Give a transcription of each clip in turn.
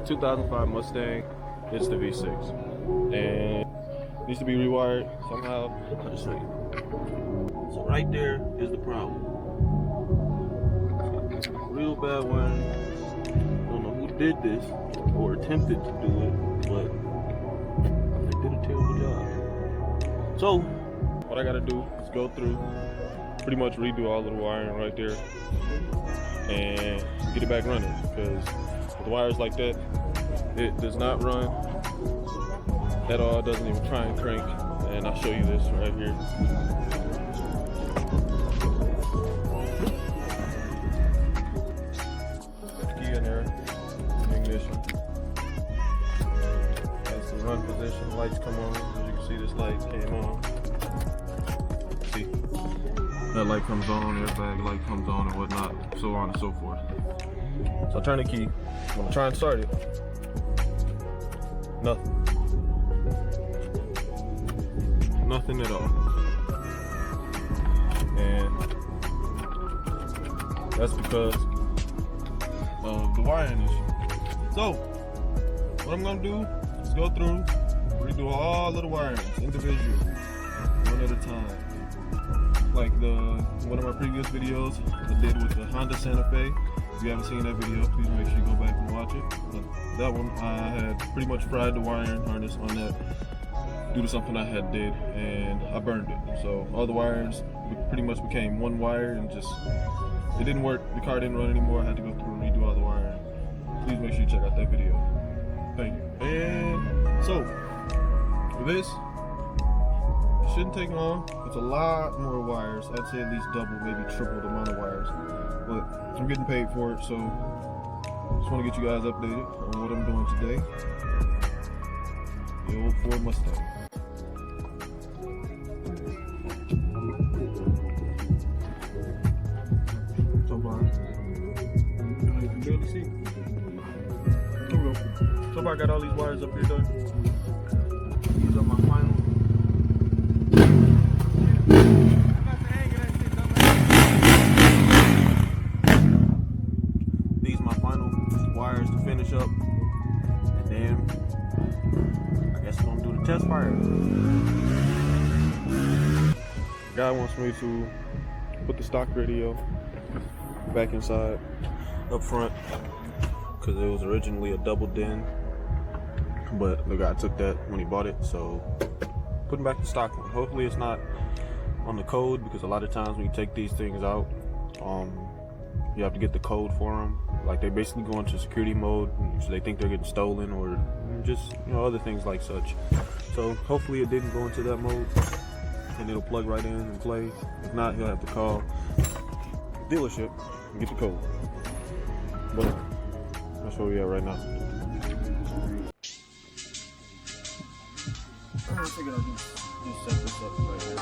2005 Mustang. It's the V6, and needs to be rewired somehow. I'll just show you. So right there is the problem. Real bad wiring. I don't know who did this or attempted to do it, but they did a terrible job. So what I gotta do is go through, pretty much redo all of the wiring right there and get it back running, because with wires like that, it does not run at all. It doesn't even try and crank, and I'll show you this right here. Key in there, ignition. That's the run position. Lights come on. As you can see, this light came on. See, that light comes on, airbag light comes on, and whatnot, so on and so forth. So I turn the key. I'm gonna try and start it. Nothing. Nothing at all. And that's because of the wiring issue. So what I'm gonna do is go through, redo all of the wirings individually, one at a time. Like one of my previous videos I did with the Honda Santa Fe. If you haven't seen that video, please make sure you go back and watch it. But that one, I had pretty much fried the wiring harness on that due to something I had did, and I burned it. So all the wirings pretty much became one wire, and just, it didn't work. The car didn't run anymore. I had to go through and redo all the wiring. Please make sure you check out that video. Thank you. And so, for this, it shouldn't take long. It's a lot more wires. I'd say at least double, maybe triple the amount of wires. But I'm getting paid for it, so just want to get you guys updated on what I'm doing today. The old Ford Mustang. So far, you can barely see. Here we go. So far, I got all these wires up here done. These are my final. Wires to finish up, and then I guess I'm gonna do the test fire. The guy wants me to put the stock radio back inside up front, because it was originally a double din, but the guy took that when he bought it, so putting back the stock one. Hopefully it's not on the code, because a lot of times when you take these things out, you have to get the code for them. Like, they basically go into security mode, so they think they're getting stolen, or just, you know, other things like such. So hopefully it didn't go into that mode, and it'll plug right in and play. If not, he'll have to call the dealership and get the code. But that's where we are right now. I figured I'll just set this up right here.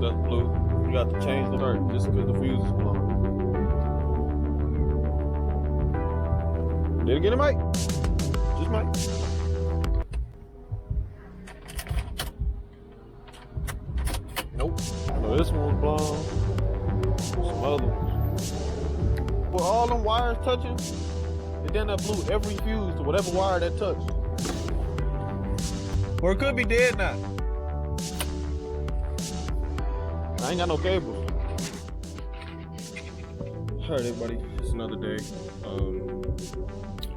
that's blue. You got to change the start just because the fuse is blown. Did it get it, Mike? Just Mike. Nope. So this one was blown. Some other ones. With all them wires touching, it then that blew every fuse to whatever wire that touched. Or it could be dead now. I ain't got no cables. Alright everybody, it's another day.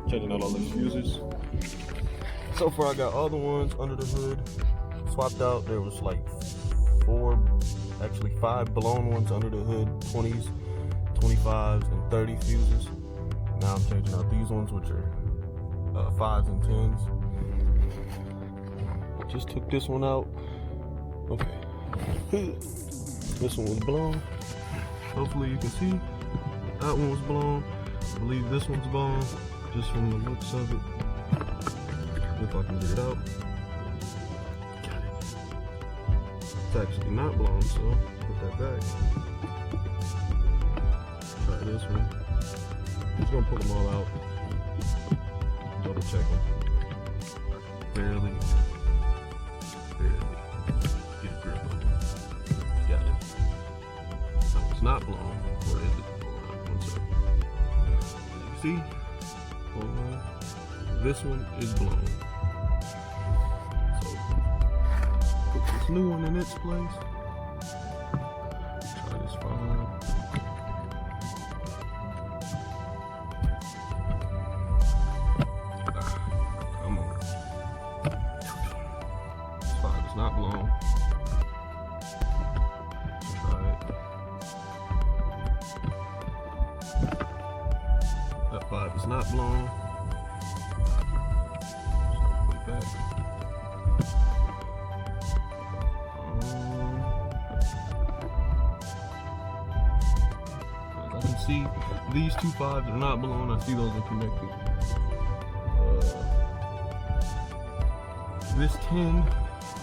Changing out all the fuses. So far I got all the ones under the hood swapped out. There was like 5 blown ones under the hood, 20s, 25s, and 30 fuses. Now I'm changing out these ones, which are 5s and 10s. I just took this one out. Okay. This one was blown. Hopefully you can see. That one was blown. I believe this one's blown, just from the looks of it. If I can get it out. Got it. It's actually not blown, so put that back. Try this one. Just gonna pull them all out. Double check them. Barely get a grip on it. Got it. So it's not blown. Or is it? Hold on, one second. See? Hold on. This one is blown. So put this new one in its place. Try this 5. Come on. This 5 is not blown. Try it. That 5 is not blown. Put it back. As I can see, these two 5s are not blown. I see those are connected. This 10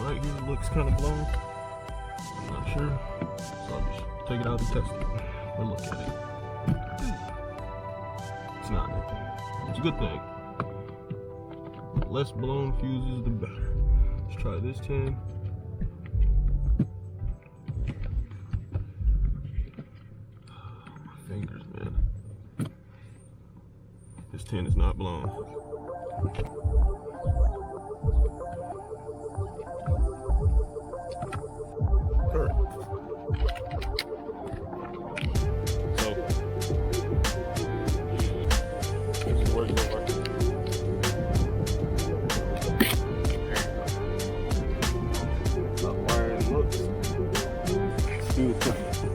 right here looks kind of blown. I'm not sure. So I'll just take it out and test it. Or look at it. It's not anything. It's a good thing. The less blown fuses, the better. Let's try this 10. My fingers, man. This 10 is not blown. Perfect.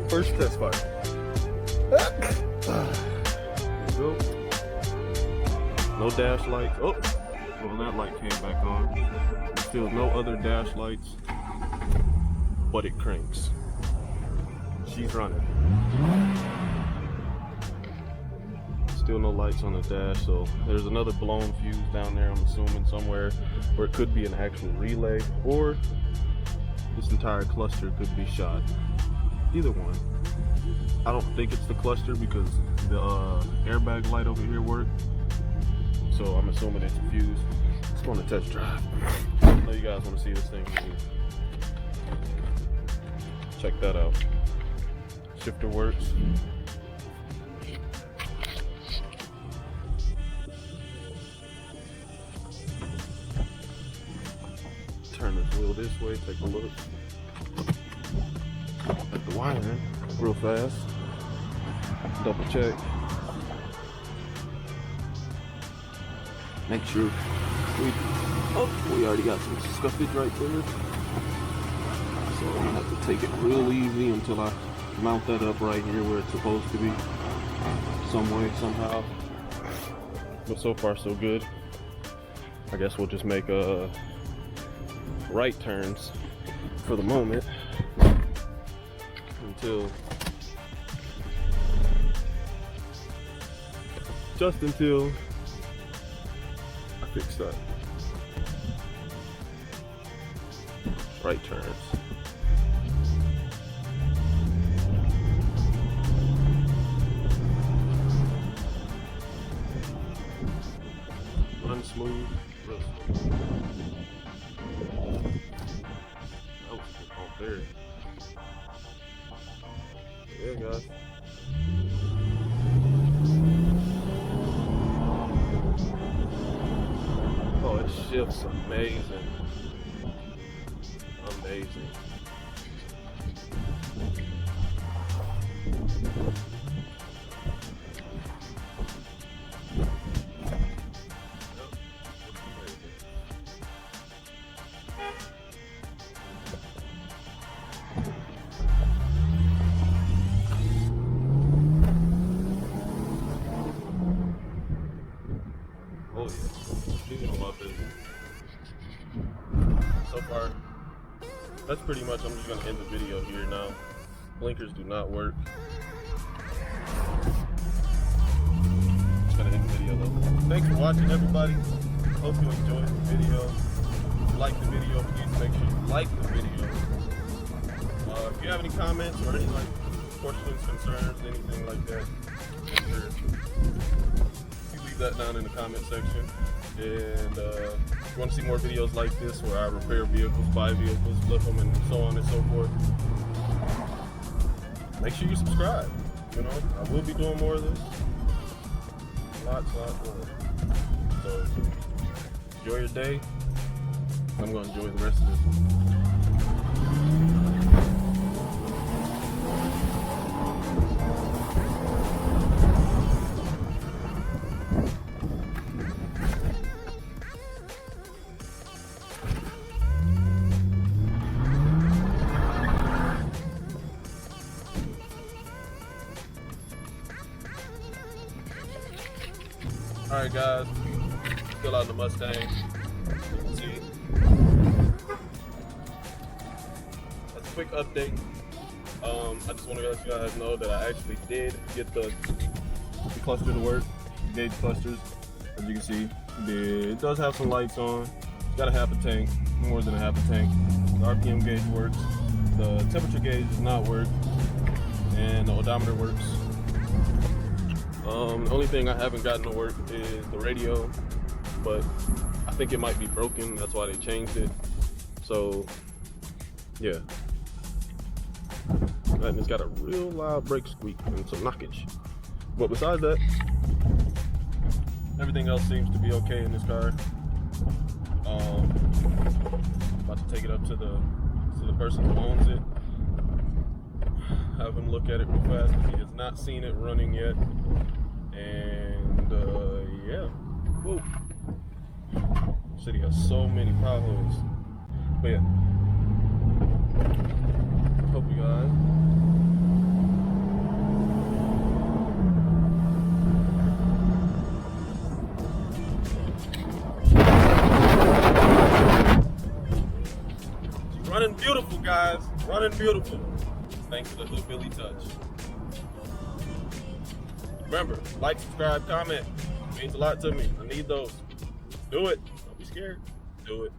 First test fire. There we go. No dash lights. Oh, well, that light came back on. Still no other dash lights, but it cranks. She's running. Still no lights on the dash, so there's another blown fuse down there, I'm assuming somewhere, or it could be an actual relay, or this entire cluster could be shot. Either one. I don't think it's the cluster because the airbag light over here worked. So I'm assuming it's a fuse. Just want to test drive. I know you guys want to see this thing. Check that out. Shifter works. Turn this wheel this way, take a look. At the wiring real fast. Double check. Make sure we already got some scuffage right there. So I'm gonna have to take it real easy until I mount that up right here where it's supposed to be. Some way, somehow. But so far so good. I guess we'll just make right turns for the moment. Just until I fix that. Right turns. there. Yeah, guys. Oh, it shifts amazing. Amazing. Oh yeah, you know my business. So far, that's pretty much, I'm just gonna end the video here now. Blinkers do not work. Just gonna end the video though. Thanks for watching, everybody. Hope you enjoyed the video. If you like the video, please make sure you like the video. If you have any comments or any questions, concerns, anything like that, make sure you leave that down in the comment section. And if you want to see more videos like this where I repair vehicles, buy vehicles, flip them, and so on and so forth, make sure you subscribe. You know, I will be doing more of this. Lots more. So enjoy your day. I'm going to enjoy the rest of this. Alright guys, still out in the Mustang, you can see. That's a quick update. I just want to let you guys know that I actually did get the cluster to work, gauge clusters, as you can see. It does have some lights on, it's got a half a tank, more than a half a tank. The RPM gauge works, the temperature gauge does not work, and the odometer works. The only thing I haven't gotten to work is the radio, but I think it might be broken, that's why they changed it. So, yeah. And it's got a real loud brake squeak and some knockage. But besides that, everything else seems to be okay in this car. About to take it up to the person who owns it. Have him look at it real fast because he has not seen it running yet. And yeah, whoa. City has so many potholes. But yeah, hope you guys running beautiful, guys. Running beautiful. Thanks to the Hillbilly Touch. Remember, like, subscribe, comment. It means a lot to me. I need those. Do it. Don't be scared. Do it.